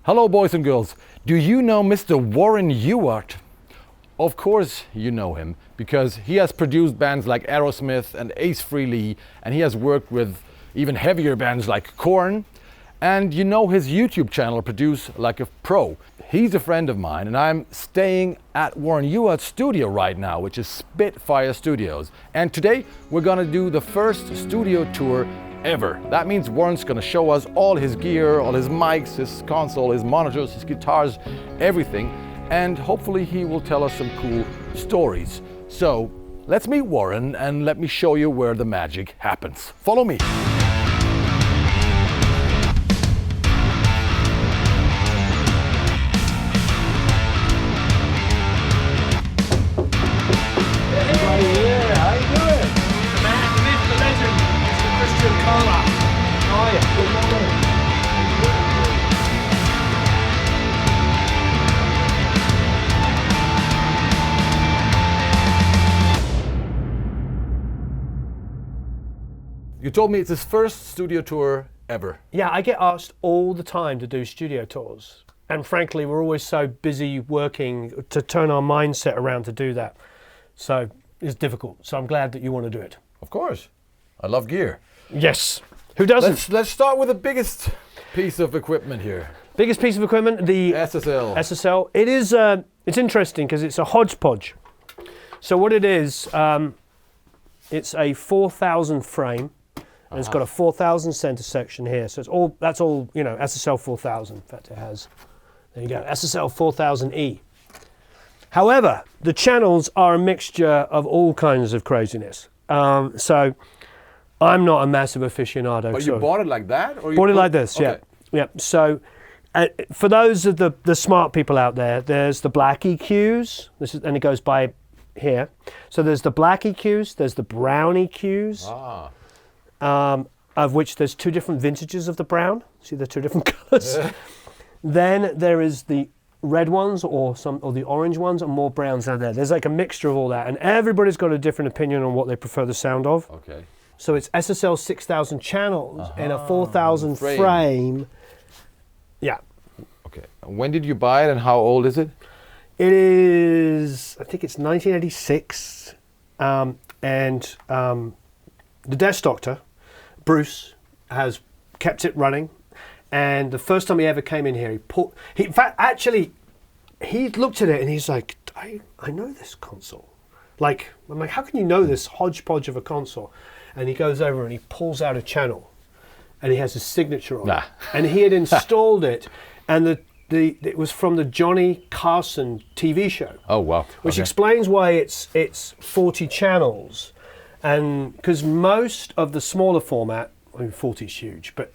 Hello boys and girls, do you know Mr. Warren HUART? Of course you know him, because he has produced bands like Aerosmith and Ace Frehley, and he has worked with even heavier bands like Korn. And you know his YouTube channel, Produce Like a Pro. He's a friend of mine, and I'm staying at Warren HUART's studio right now, which is Spitfire Studios. And today we're gonna do the first studio tour ever. That means Warren's gonna show us all his gear, all his mics, his console, his monitors, his guitars, everything. And hopefully he will tell us some cool stories. So let's meet Warren and let me show you where the magic happens. Follow me. Kohle. How are you? Good morning. You told me it's his first studio tour ever. Yeah, I get asked all the time to do studio tours. And frankly, we're always so busy working to turn our mindset around to do that. So it's difficult. So I'm glad that you want to do it. Of course. I love gear. Yes. Who doesn't? Let's start with the biggest piece of equipment here. Biggest piece of equipment, the SSL. SSL. It is. It's interesting because it's a hodgepodge. So what it is, it's a 4,000 frame, and it's got a 4,000 center section here. So it's all. That's all. You know, SSL 4000. In fact, it has. There you go. SSL 4000E. However, the channels are a mixture of all kinds of craziness. So I'm not a massive aficionado. But you bought it like that? Or you bought it like this, okay. yeah. So for those of the smart people out there, there's the black EQs, and it goes by here. So there's the black EQs, there's the brown EQs, of which there's two different vintages of the brown. See, they're two different colors. Then there is the red ones or the orange ones, and more browns out there. There's like a mixture of all that, and everybody's got a different opinion on what they prefer the sound of. Okay. So it's SSL 6000 channels in a 4,000 frame. Yeah. Okay. When did you buy it and how old is it? It is, I think it's 1986. And the desk doctor, Bruce, has kept it running. And the first time he ever came in here, in fact, actually, he looked at it and he's like, I know this console. I'm like, how can you know this hodgepodge of a console? And he goes over and he pulls out a channel, and he has his signature on it. And he had installed it, and it was from the Johnny Carson TV show. Oh wow! Which explains why it's 40 channels, and because most of the smaller format, I mean 40 is huge, but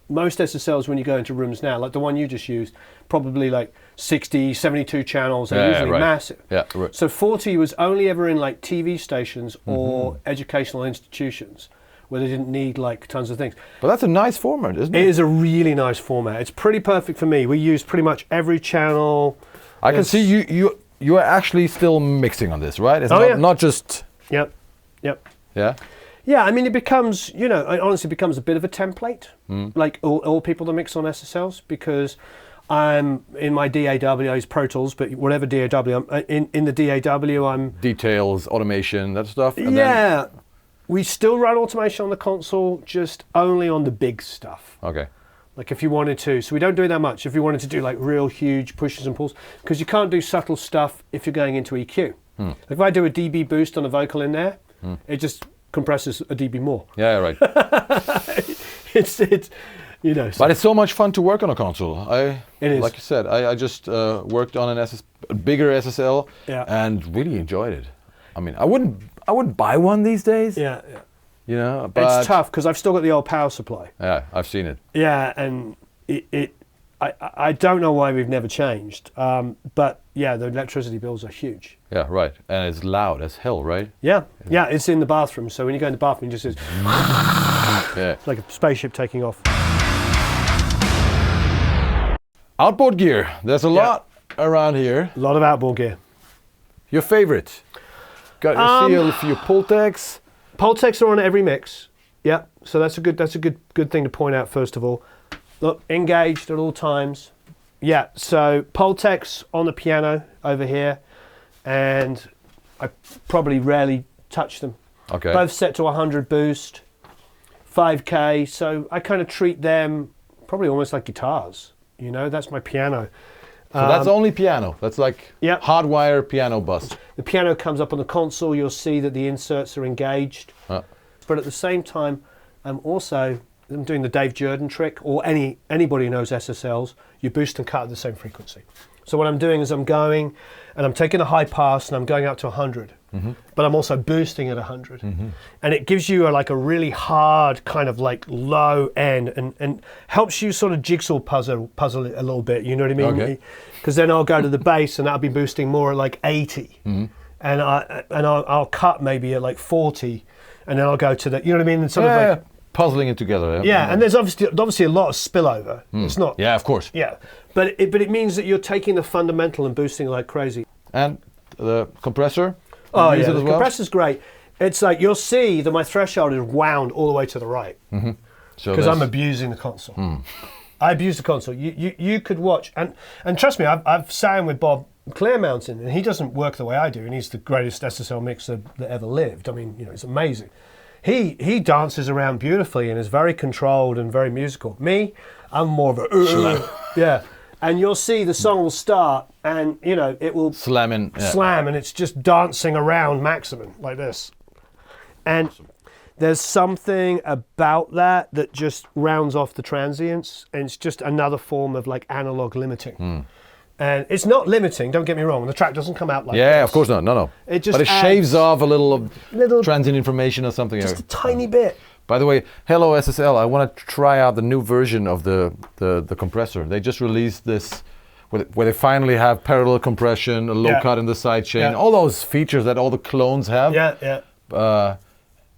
most SSLs when you go into rooms now, like the one you just used, probably like 60, 72 channels, they're usually massive. Yeah, right. So 40 was only ever in like TV stations or educational institutions where they didn't need like tons of things. But that's a nice format, isn't it? It is a really nice format. It's pretty perfect for me. We use pretty much every channel. I can see you are actually still mixing on this, right? It's not just... Yep. Yeah? Yeah, I mean, it becomes, it honestly becomes a bit of a template, like all people that mix on SSLs, because I'm in my DAW, I use Pro Tools, but whatever DAW, in the DAW, I'm... Details, automation, that stuff? And then we still run automation on the console, just only on the big stuff. Okay. Like if you wanted to, so we don't do that much, if you wanted to do like real huge pushes and pulls, because you can't do subtle stuff if you're going into EQ. Like if I do a dB boost on a vocal in there, it just compresses a dB more. Yeah, right. it's But it's so much fun to work on a console. It is. Like you said, I just worked on a bigger SSL and really enjoyed it. I mean, I wouldn't buy one these days. Yeah. But it's tough because I've still got the old power supply. Yeah, I've seen it. Yeah, and I don't know why we've never changed. But yeah, the electricity bills are huge. Yeah, right. And it's loud as hell, right? Yeah, it's in the bathroom. So when you go in the bathroom, it just says, it's like a spaceship taking off. Outboard gear. There's a lot around here. A lot of outboard gear. Your favorite? Got a few Pultecs. Pultecs are on every mix. Yeah, so that's a good thing to point out first of all. Look, engaged at all times. Yeah, so Pultex on the piano over here, and I probably rarely touch them. Okay. Both set to 100 boost, 5K, so I kind of treat them probably almost like guitars. You know, that's my piano. So that's only piano. That's like Yep. hardwire piano bus. The piano comes up on the console. You'll see that the inserts are engaged. But at the same time, I'm doing the Dave Jordan trick, or anybody who knows SSLs, you boost and cut at the same frequency. So what I'm doing is I'm going, and I'm taking a high pass, and I'm going up to 100. But I'm also boosting at 100. And it gives you a really hard kind of like low end, and helps you sort of jigsaw puzzle it a little bit, you know what I mean? Okay. Because then I'll go to the bass and I'll be boosting more at like 80. And I'll cut maybe at like 40, and then I'll go to the, you know what I mean? And sort of like, puzzling it together. yeah, and there's obviously a lot of spillover. It's not. Yeah, of course. Yeah, but it means that you're taking the fundamental and boosting like crazy. And the compressor? Oh Use yeah, it the as well? compressor's great. It's like you'll see that my threshold is wound all the way to the right So because there's- I'm abusing the console. I abuse the console. You could watch, and trust me, I've sat in with Bob Clear Mountain, and he doesn't work the way I do, and he's the greatest SSL mixer that ever lived. I mean, you know, it's amazing. He dances around beautifully and is very controlled and very musical. Me, I'm more of a yeah. And you'll see the song will start, and you know it will slamming. Yeah. slam, and it's just dancing around maximum like this. And there's something about that just rounds off the transients, and it's just another form of like analog limiting. And it's not limiting, don't get me wrong, the track doesn't come out like Yeah, this. of course not. No. It just but it adds shaves off a little of little- transient information or something. just a tiny bit. By the way, hello SSL. I want to try out the new version of the compressor. They just released this where they finally have parallel compression, a low Yeah. cut in the side chain, Yeah. all those features that all the clones have. Yeah.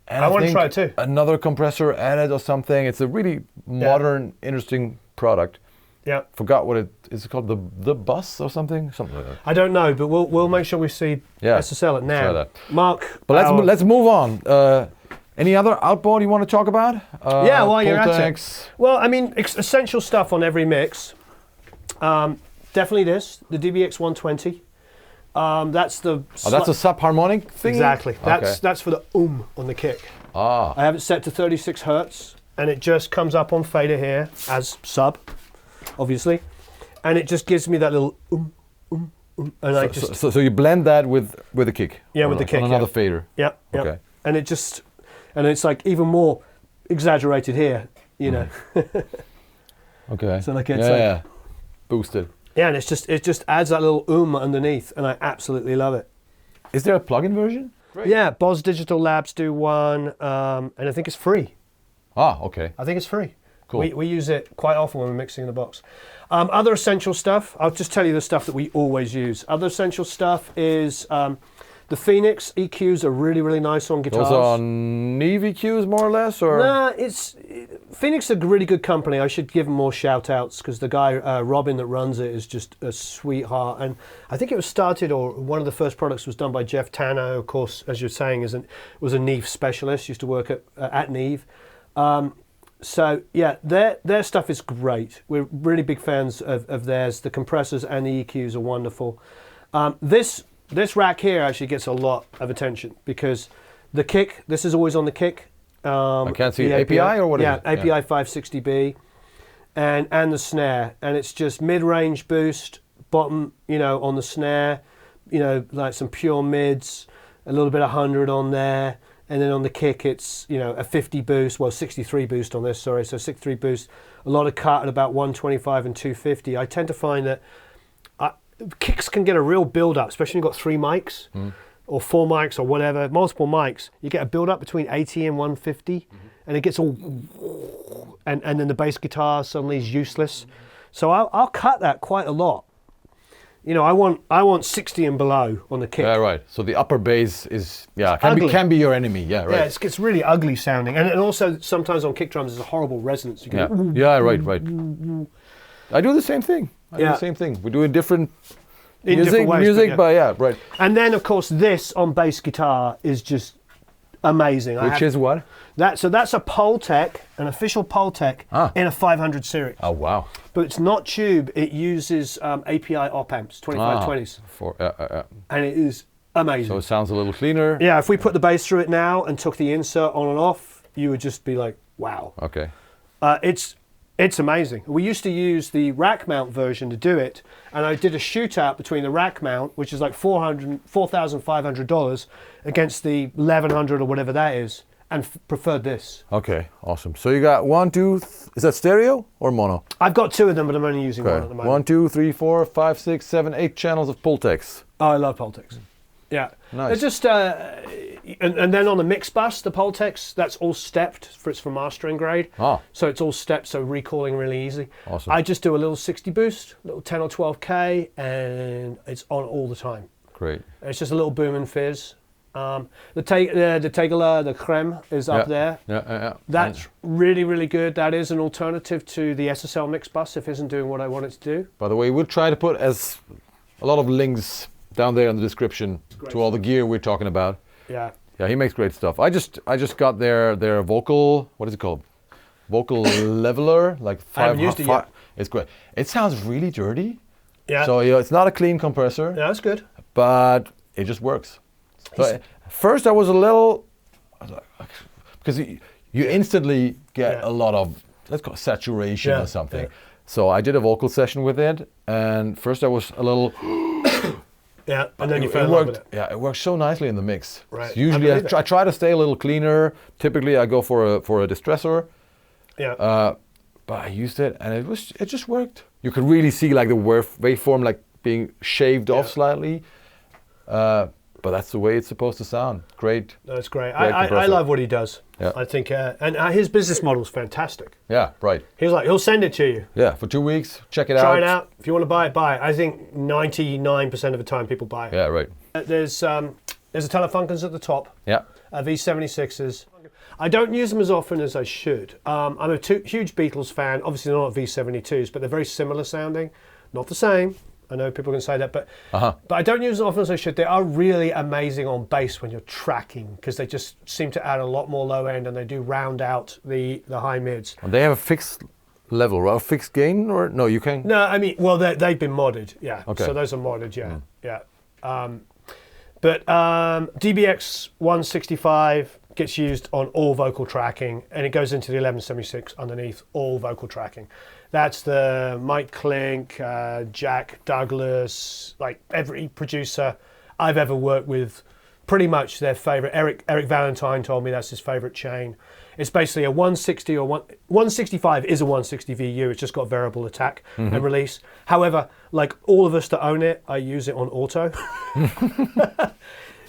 And I wanna think try it too. Another compressor added or something. It's a really modern, interesting product. Yeah. Forgot what it is called, the bus or something like that. I don't know, but we'll make sure we see SSL at now. try that. Mark. But let's move on. Any other outboard you want to talk about? Yeah, while you're at Pultex. it. Well, I mean, essential stuff on every mix. Definitely the DBX 120. That's the. Oh, that's a subharmonic thing. Exactly. Okay. That's for the on the kick. Ah. I have it set to 36 hertz, and it just comes up on fader here as sub, obviously, and it just gives me that little and I just So you blend that with the kick. Yeah, Or with the like kick, on another yeah. fader. Yep. Okay. And it's like even more exaggerated here, you know. Okay. So like it's like boosted. yeah, and it just adds that little underneath, and I absolutely love it. Is there a plug-in version? Great. Yeah, Boz Digital Labs do one, and I think it's free. Ah, okay. I think it's free. Cool. We use it quite often when we're mixing in the box. Other essential stuff, I'll just tell you the stuff that we always use. Other essential stuff is the Phoenix EQs are really, really nice on guitars. Those are Neve EQs more or less, or? Nah, Phoenix is a really good company. I should give them more shout outs because the guy, Robin, that runs it is just a sweetheart. And I think it was started, or one of the first products was done by Jeff Tanner, of course, as you're saying, was a Neve specialist, used to work at Neve. So yeah, their stuff is great. We're really big fans of theirs. The compressors and the EQs are wonderful. This rack here actually gets a lot of attention because the kick, this is always on the kick. I can't see it. API or what is it? Yeah, API 560B. And the snare. And it's just mid-range boost, bottom, on the snare, like some pure mids, a little bit of 100 on there. And then on the kick, it's, a 50 boost, 63 boost on this, sorry. So 63 boost, a lot of cut at about 125 and 250. I tend to find that kicks can get a real build-up, especially when you've got 3 mics or 4 mics or whatever, multiple mics. You get a build-up between 80 and 150, and it gets all... And then the bass guitar suddenly is useless. So I'll cut that quite a lot. I want 60 and below on the kick. Yeah, right. So the upper bass is can be your enemy. Yeah, right. Yeah, it's really ugly sounding, and also sometimes on kick drums there's a horrible resonance. You can Right. I do the same thing. We do it different in different ways, music, but yeah, right. And then of course this on bass guitar is just amazing. Which is what? So that's a Poltec, an official Poltec in a 500 series. Oh, wow. But it's not tube. It uses API op amps, 2520s. And it is amazing. So it sounds a little cleaner. Yeah, if we put the bass through it now and took the insert on and off, you would just be like, wow. Okay. It's amazing. We used to use the rack mount version to do it, and I did a shootout between the rack mount, which is like $4,500, against the 1100 or whatever that is, and preferred this. Okay, awesome. So you got 1, 2, is that stereo or mono? I've got 2 of them, but I'm only using one at the moment. 1, 2, 3, 4, 5, 6, 7, 8 channels of Poltecs. Oh, I love Poltecs. Yeah. Nice. It's just, and then on the mix bus, the Poltecs, that's all stepped, it's for mastering grade. So it's all stepped, so recalling really easy. Awesome. I just do a little 60 boost, little 10 or 12K, and it's on all the time. Great. It's just a little boom and fizz. The Tegela, the Creme is up there. Yeah. That's really, really good. That is an alternative to the SSL mix bus if it isn't doing what I want it to do. By the way, we'll try to put a lot of links down there in the description to all the gear we're talking about. Yeah. Yeah, he makes great stuff. I just got their vocal, what is it called? Vocal leveler, like I haven't used it yet. It's great. It sounds really dirty. Yeah. So it's not a clean compressor. Yeah, that's good. But it just works. So first I was a little, because you instantly get a lot of, let's call it saturation or something. Yeah. So I did a vocal session with it, and first I was a little. Yeah, and then you fell in love with it. Yeah, it works so nicely in the mix. Right. So usually I try to stay a little cleaner. Typically I go for a distressor. Yeah. But I used it, and it just worked. You could really see like the waveform like being shaved off slightly. But that's the way it's supposed to sound. Great. That's great. I love what he does. Yeah. I think, and his business model is fantastic. Yeah, right. He'll send it to you. Yeah, for 2 weeks, check it out. Try it out. If you want to buy it, buy it. I think 99% of the time people buy it. Yeah, right. There's a Telefunkens at the top. Yeah. V76s. I don't use them as often as I should. I'm a huge Beatles fan. Obviously they're not V72s, but they're very similar sounding. Not the same. I know people can say that, but I don't use them as often as I should. They are really amazing on bass when you're tracking, because they just seem to add a lot more low end, and they do round out the high mids. And they have a fixed level, right? A fixed gain, or no? You can. No, I mean, well, they've been modded, yeah. Okay. So those are modded, yeah. But DBX 165 gets used on all vocal tracking, and it goes into the 1176 underneath all vocal tracking. That's the Mike Klink, Jack Douglas, like every producer I've ever worked with, pretty much their favorite. Eric Valentine told me that's his favorite chain. It's basically a 160 or 165 is a 160 VU. It's just got variable attack and release. However, like all of us that own it, I use it on auto.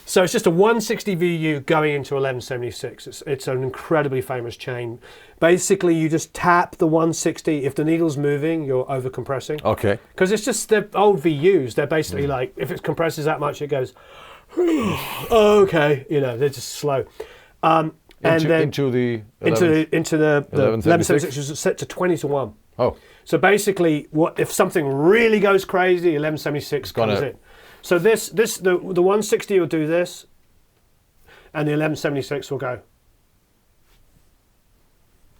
So it's just a 160 VU going into 1176. It's an incredibly famous chain. Basically, you just tap the 160. If the needle's moving, you're over compressing. Okay. Because it's just the old VUs. They're basically like, if it compresses that much, it goes, okay, they're just slow. And then into the 1176 is set to 20-1. Oh. So basically, if something really goes crazy, 1176 comes in. So the 160 will do this, and the 1176 will go.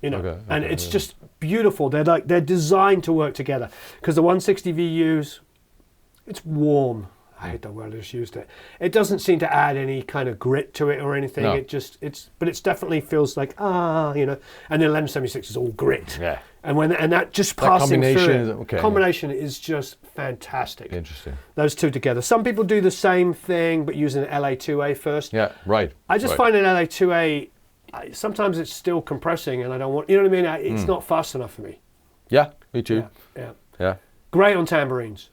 And it's just beautiful. They're designed to work together, because the 160 VUs, it's warm. I hate the word, I just used it. It doesn't seem to add any kind of grit to it or anything. No. But it definitely feels like and the 1176 is all grit. Yeah. And that just passing through combination is just fantastic. Interesting. Those two together. Some people do the same thing but using an LA2A first. Yeah, right. I just find an LA2A, sometimes it's still compressing, and I don't want, you know what I mean? It's not fast enough for me. Yeah, me too. Yeah. Great on tambourines.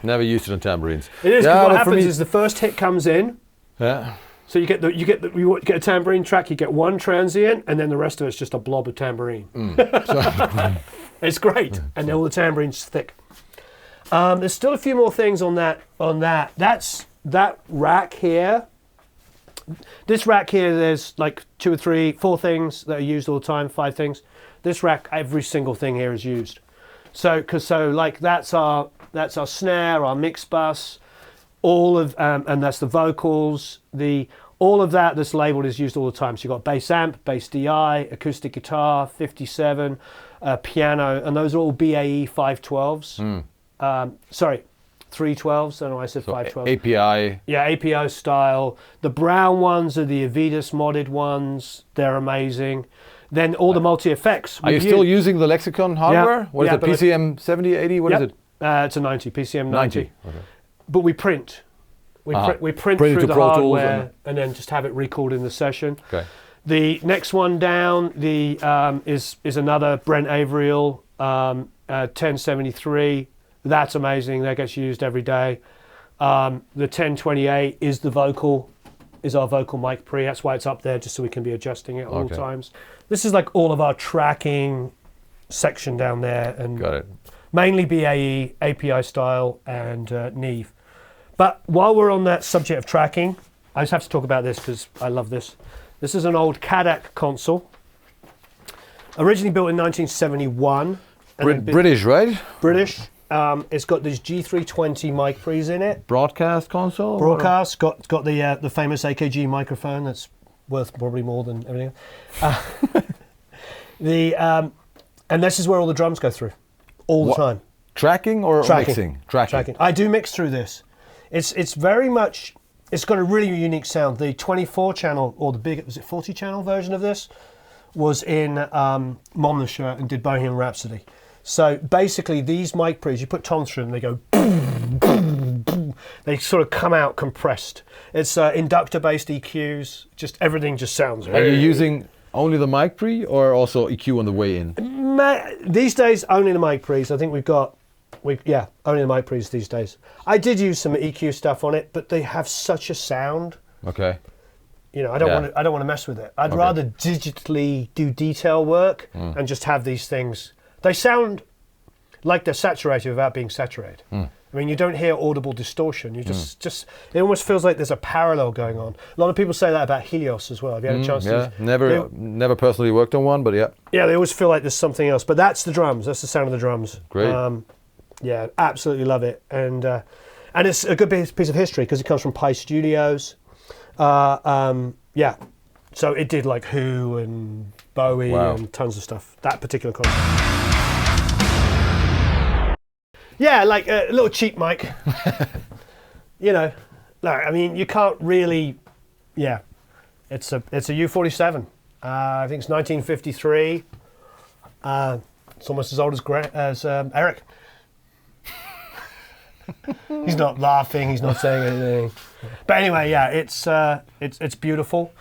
Never used it on tambourines. It is. What happens is the first hit comes in. Yeah. So you get a tambourine track. You get one transient, and then the rest of it's just a blob of tambourine. It's great, and all the tambourine's thick. There's still a few more things on that. That's that rack here. This rack here, there's like 2 or 3, 4 things that are used all the time. 5 things. This rack, every single thing here is used. So that's our snare, our mix bus, all of, and that's the vocals. all of that's labeled is used all the time. So you've got bass amp, bass DI, acoustic guitar, 57, piano, and those are all BAE 512s. Sorry, 312s. I don't know why I said 512s. API. Yeah, API style. The brown ones are the Avidas modded ones. They're amazing. Then all the multi-effects. Are you still using the Lexicon hardware? What is it, but PCM 70, 80? What is it? It's a 90, PCM 90. Okay. But we print. We print Print through to the Pro Tools hardware and then just have it recorded in the session. Okay. The next one down is another Brent Averill 1073. That's amazing. That gets used every day. The 1028 is our vocal mic pre. That's why it's up there, just so we can be adjusting it at all times. This is like all of our tracking section down there, and got it. Mainly BAE, API style, and Neve. But while we're on that subject of tracking, I just have to talk about this because I love this. This is an old CADAC Concole, originally built in 1971. British, right? British. It's got these G320 mic pre's in it. Broadcast console? Broadcast. Got the famous AKG microphone that's worth probably more than everything else. And this is where all the drums go through, all the time. Tracking or mixing? Tracking. I do mix through this. It's very much. It's got a really unique sound. The 24 channel or the big, was it 40 channel version of this, was in Monmouthshire and did Bohemian Rhapsody. So basically, these mic pre's, you put toms through them, they go boom, boom, boom. They sort of come out compressed. It's inductor-based EQs. Just everything just sounds. Are you using only the mic pre or also EQ on the way in? These days, only the mic pre's. I think only the mic pre's these days. I did use some EQ stuff on it, but they have such a sound. Okay. You know, I don't want to mess with it. I'd rather digitally do detail work and just have these things. They sound like they're saturated without being saturated. I mean, you don't hear audible distortion. You just it almost feels like there's a parallel going on. A lot of people say that about Helios as well. Have you had a chance to? Never personally worked on one, but yeah. Yeah, they always feel like there's something else. But that's the drums. That's the sound of the drums. Great. Yeah, absolutely love it. And it's a good piece of history because it comes from Pi Studios. Yeah. So it did like Who and Bowie and tons of stuff. That particular concert. Yeah, like a little cheap mic. You know, like, I mean, you can't really. Yeah, it's a U47. I think it's 1953. It's almost as old as Eric. He's not laughing. He's not saying anything. But anyway, yeah, it's beautiful.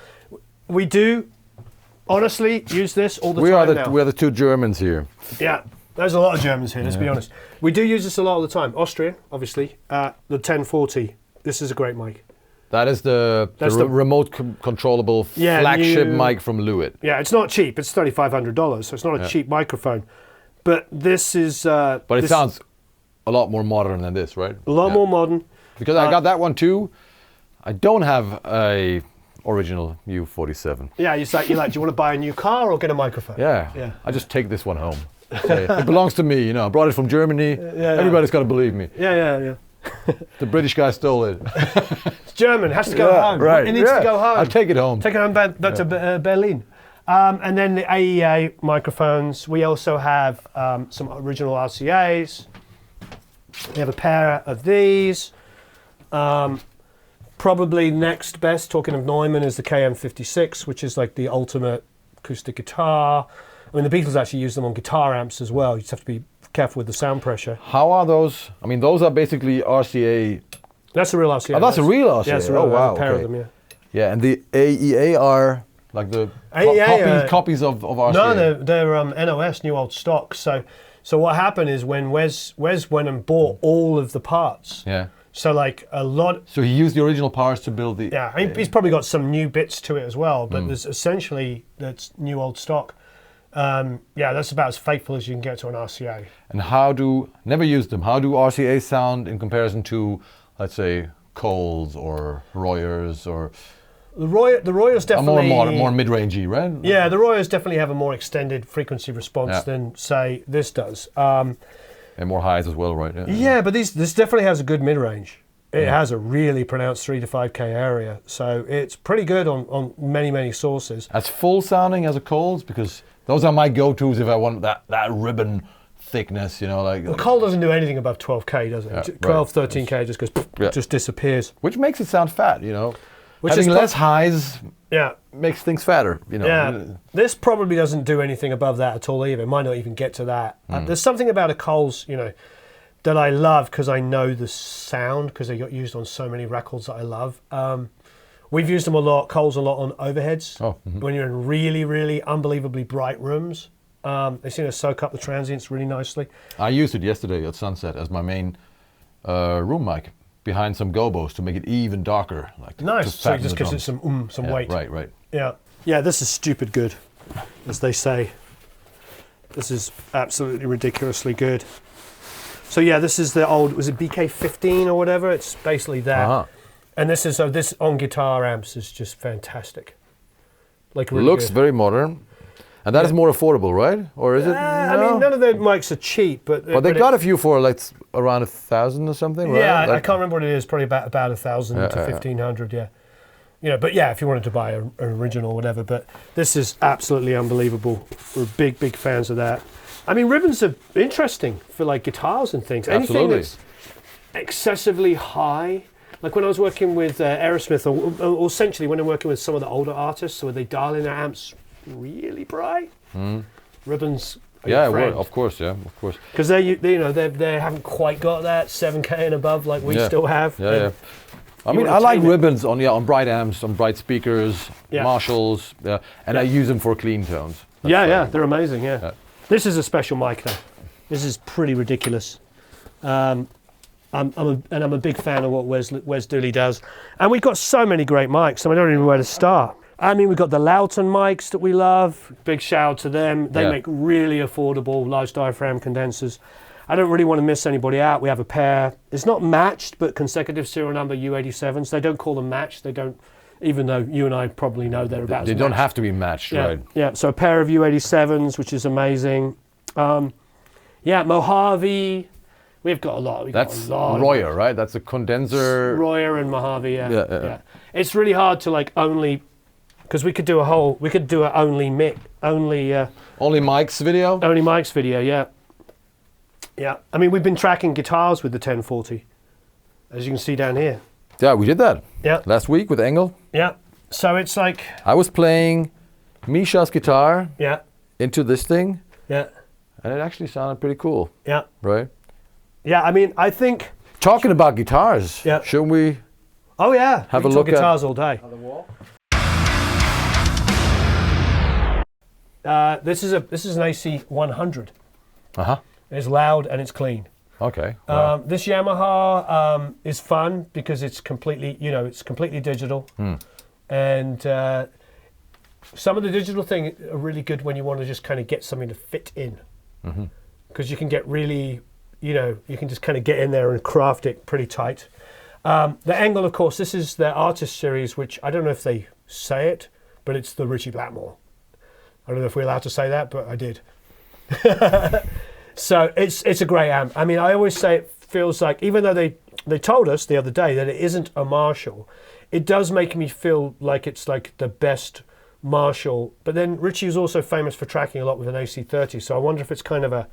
We do honestly use this all the time now. We are the two Germans here. Yeah. There's a lot of Germans here, let's be honest. We do use this a lot of the time. Austrian, obviously. The 1040. This is a great mic. That is the remote controllable flagship mic from Lewitt. Yeah, it's not cheap. It's $3,500, so it's not a cheap microphone. But this is... but it sounds a lot more modern than this, right? A lot more modern. Because I got that one too. I don't have a original U47. Yeah, you're like, do you want to buy a new car or get a microphone? Yeah. I just take this one home. It belongs to me, you know. I brought it from Germany. Everybody's got to believe me. Yeah. The British guy stole it. It's German. It has to go home. Right. It needs to go home. I'll take it home. Take it home back to Berlin. And then the AEA microphones. We also have some original RCAs. We have a pair of these. Probably next best, talking of Neumann, is the KM56, which is like the ultimate acoustic guitar. I mean, the Beatles actually use them on guitar amps as well. You just have to be careful with the sound pressure. How are those? I mean, those are basically RCA. That's a real RCA. Oh, that's a real RCA. Yeah, it's a real wow. A pair of them, yeah. Yeah, and the AEA are like the copies of RCA. No, they're NOS, new old stock. So what happened is when Wes went and bought all of the parts. Yeah. So like a lot. So he used the original parts to build the. Yeah, I mean, he's probably got some new bits to it as well, but there's essentially that's new old stock. That's about as faithful as you can get to an RCA. And never used them, how do RCAs sound in comparison to, let's say, Kohles or Royers or... The Royers definitely... More mid-rangey, right? Yeah, the Royers definitely have a more extended frequency response than, say, this does. And more highs as well, right? Yeah, but this definitely has a good mid-range. It has a really pronounced 3 to 5K area, so it's pretty good on many sources. As full sounding as a Cole's, because those are my go-tos if I want that ribbon thickness, you know, like. The Kohle doesn't do anything above 12K, does it? Yeah, 12, 13K just goes, just disappears. Which makes it sound fat, you know. Which Having is less highs yeah. makes things fatter, you know. Yeah, this probably doesn't do anything above that at all either. It might not even get to that. There's something about a Kohle's, you know, that I love because I know the sound, because they got used on so many records that I love. We've used them a lot, Kohle's a lot on overheads. When you're in really unbelievably bright rooms. They seem to soak up the transients really nicely. I used it yesterday at sunset as my main room mic behind some gobos to make it even darker. Like nice, so it just gives it some weight. Right. Yeah, this is stupid good, as they say. This is absolutely ridiculously good. So yeah, this is the old, was it BK15 or whatever? It's basically that. And this is, so this on guitar amps is just fantastic. Like really looks good. very modern. And that is more affordable, right? Or is it? No? I mean, none of the mics are cheap, but they got a few for like around 1,000 or something, right? Yeah, like, I can't remember what it is. Probably about 1,000 to 1,500. Yeah, you know. But yeah, if you wanted to buy an original or whatever. But this is absolutely unbelievable. We're big fans of that. I mean, ribbons are interesting for like guitars and things. Absolutely. Anything that's excessively high. Like when I was working with Aerosmith, or essentially when I'm working with some of the older artists, where they dial in their amps really bright, ribbons. Of course. Because they haven't quite got that 7K and above like we still have. I mean, I like ribbons on bright amps, on bright speakers, Marshalls, and I use them for clean tones. They're amazing. Yeah. This is a special mic though. This is pretty ridiculous. I'm a big fan of what Wes Dooley does, and we've got so many great mics. So I don't even know where to start. I mean, we've got the Loughton mics that we love. Big shout out to them. They make really affordable large diaphragm condensers. I don't really want to miss anybody out. We have a pair. It's not matched, but consecutive serial number U87s. They don't call them matched. They don't, even though you and I probably know they're about. They don't have to be matched, right? Yeah. So a pair of U87s, which is amazing. Mojave. We've got a lot. That's Royer, right? That's a condenser. Royer and Mojave. Yeah. It's really hard to like only. Because we could do an only mics video. Only mics video, yeah. I mean, we've been tracking guitars with the 1040, as you can see down here. Yeah, we did that. Yeah. Last week with Engel. Yeah. So it's like I was playing Misha's guitar. Yeah. Into this thing. Yeah. And it actually sounded pretty cool. Yeah. Right. Yeah. I mean, I think talking about guitars. Yeah. Shouldn't we? Oh yeah. Have a look at guitars all day. On the wall. This is an AC 100. Uh-huh. It's loud and it's clean. Okay. Wow. This Yamaha is fun because it's completely digital. And some of the digital thing are really good when you want to just kind of get something to fit in. Because you can get really, you can just kind of get in there and craft it pretty tight. The Engel, of course, this is their artist series, which I don't know if they say it, but it's the Ritchie Blackmore. I don't know if we're allowed to say that, but I did. So it's a great amp. I mean, I always say it feels like, even though they told us the other day that it isn't a Marshall, it does make me feel like it's like the best Marshall. But then Ritchie is also famous for tracking a lot with an AC30, so I wonder if it's kind of a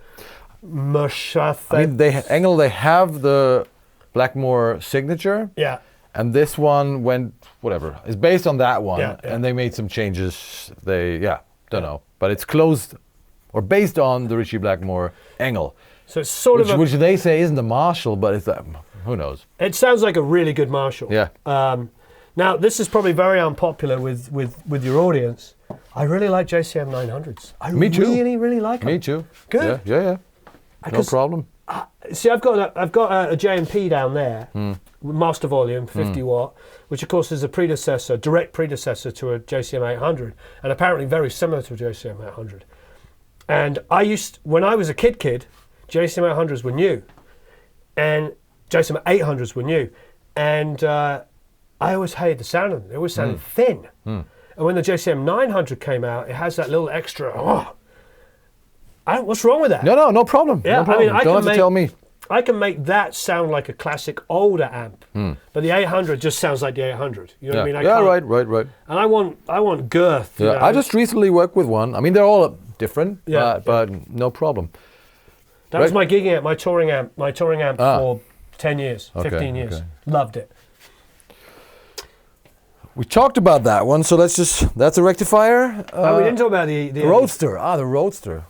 Marshall. I mean, they have the Blackmore signature. Yeah. And this one it's based on that one, Yeah. and they made some changes. Don't know, but it's closed or based on the Ritchie Blackmore Engel. So it's sort of which they say isn't a Marshall, but it's who knows? It sounds like a really good Marshall. Yeah. Now this is probably very unpopular with your audience. I really like JCM 900s. Me too. Really like them. Me too. Good. Yeah. No problem. See, I've got a JMP down there, master volume, 50 watt, which of course is a direct predecessor to a JCM 800, and apparently very similar to a JCM 800. And when I was a kid, JCM 800s were new, and JCM 800s were new, and I always hated the sound of them. They always sounded thin. And when the JCM 900 came out, it has that little extra. What's wrong with that? No problem. Yeah, no problem. I mean, Don't have to tell me. I can make that sound like a classic older amp, but the 800 just sounds like the 800. You know what I mean? I can't- right. And I want girth. you Yeah, know? I just recently worked with one. I mean, they're all different, but no problem. That was my gigging amp, my touring amp for 10 years, 15 years. Okay. Loved it. We talked about that one, so that's a rectifier. we didn't talk about the Roadster. The Roadster.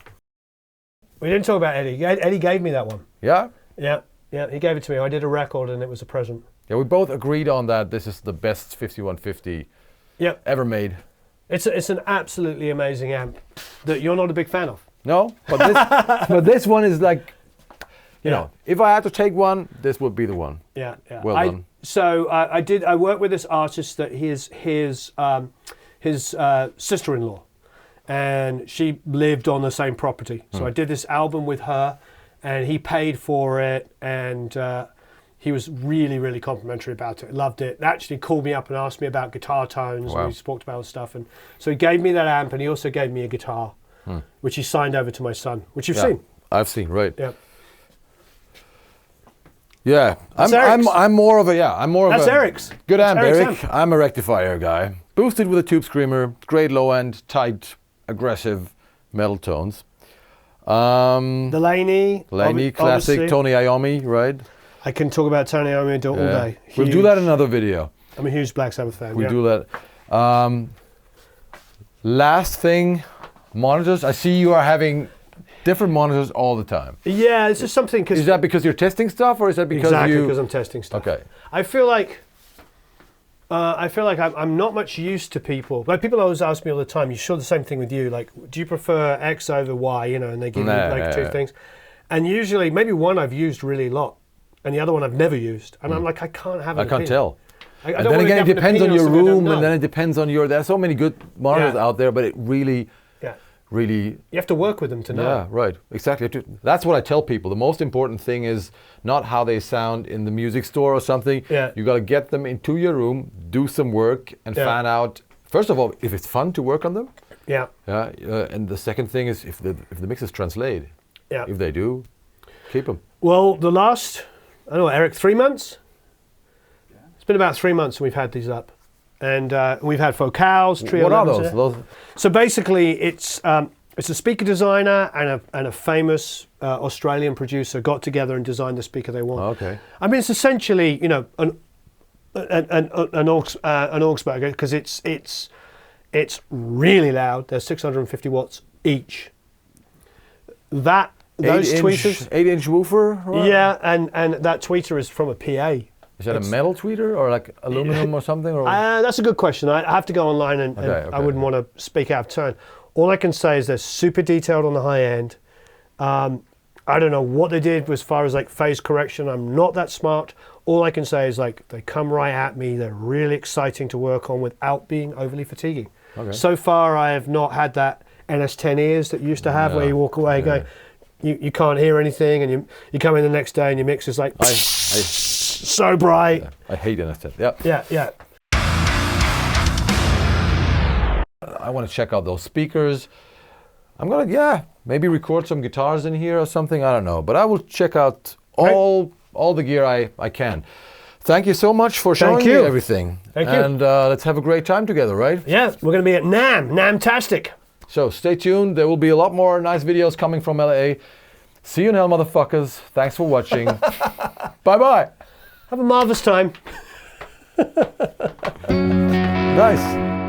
We didn't talk about Eddie. Eddie gave me that one. Yeah? Yeah, he gave it to me. I did a record and it was a present. Yeah, we both agreed on that. This is the best 5150 ever made. It's an absolutely amazing amp that you're not a big fan of. No, but this one is like, you know, if I had to take one, this would be the one. Yeah. Well done. So I worked with this artist that his sister-in-law, and she lived on the same property. So I did this album with her, and he paid for it, and he was really, really complimentary about it. Loved it. Actually called me up and asked me about guitar tones, and we talked about stuff. And so he gave me that amp, and he also gave me a guitar, which he signed over to my son, which you've seen. I've seen, right. Yeah. Yeah, I'm more of a That's Eric's. Good amp, Eric's Eric. I'm a rectifier guy. Boosted with a tube screamer, great low end, tight, aggressive metal tones. The Laney classic, obviously. Tony Iommi, right? I can talk about Tony Iommi all day. We'll do that in another video. I'm a huge Black Sabbath fan. We'll do that. Last thing, monitors. I see you are having different monitors all the time. Yeah, it's just something. Is that because you're testing stuff, or is that because because I'm testing stuff. Okay. I feel like I'm not much used to people. Like people always ask me all the time. You sure the same thing with you? Like, do you prefer X over Y? You know, and they give you two things. And usually, maybe one I've used really a lot, and the other one I've never used. And I'm like, I can't have. I can't tell. I and then again, it depends on your room, and then it depends on your. There's so many good monitors out there, but it really. Really, you have to work with them to know. Yeah, right, exactly. That's what I tell people. The most important thing is not how they sound in the music store or something. Yeah. You got to get them into your room, do some work, and find out. First of all, if it's fun to work on them. Yeah. Yeah. And the second thing is if the mixes translate. Yeah. If they do, keep them. Well, the last, I don't know, Eric, 3 months. It's been about 3 months we've had these up. And we've had focals, trio. What are those? So basically, it's a speaker designer and a famous Australian producer got together and designed the speaker they want. Okay. I mean, it's essentially, you know, an Augsburger because it's really loud. They're 650 watts each. Those tweeters, 8-inch woofer. Right? Yeah, and that tweeter is from a PA. Is that a metal tweeter or like aluminum or something? Or? That's a good question. I have to go online and I wouldn't want to speak out of turn. All I can say is they're super detailed on the high end. I don't know what they did as far as like phase correction. I'm not that smart. All I can say is like they come right at me. They're really exciting to work on without being overly fatiguing. Okay. So far, I have not had that NS10 ears that you used to have where you walk away going, you can't hear anything, and you come in the next day and your mix is like so bright. Yeah, I hate NS10. Yeah. Yeah. I want to check out those speakers. I'm gonna maybe record some guitars in here or something. I don't know, but I will check out all the gear I can. Thank you so much for showing me everything. Thank you. And let's have a great time together, right? Yeah, we're going to be at NAMM-tastic. So stay tuned. There will be a lot more nice videos coming from LA. See you in hell, motherfuckers. Thanks for watching. Bye-bye. Have a marvelous time. Nice.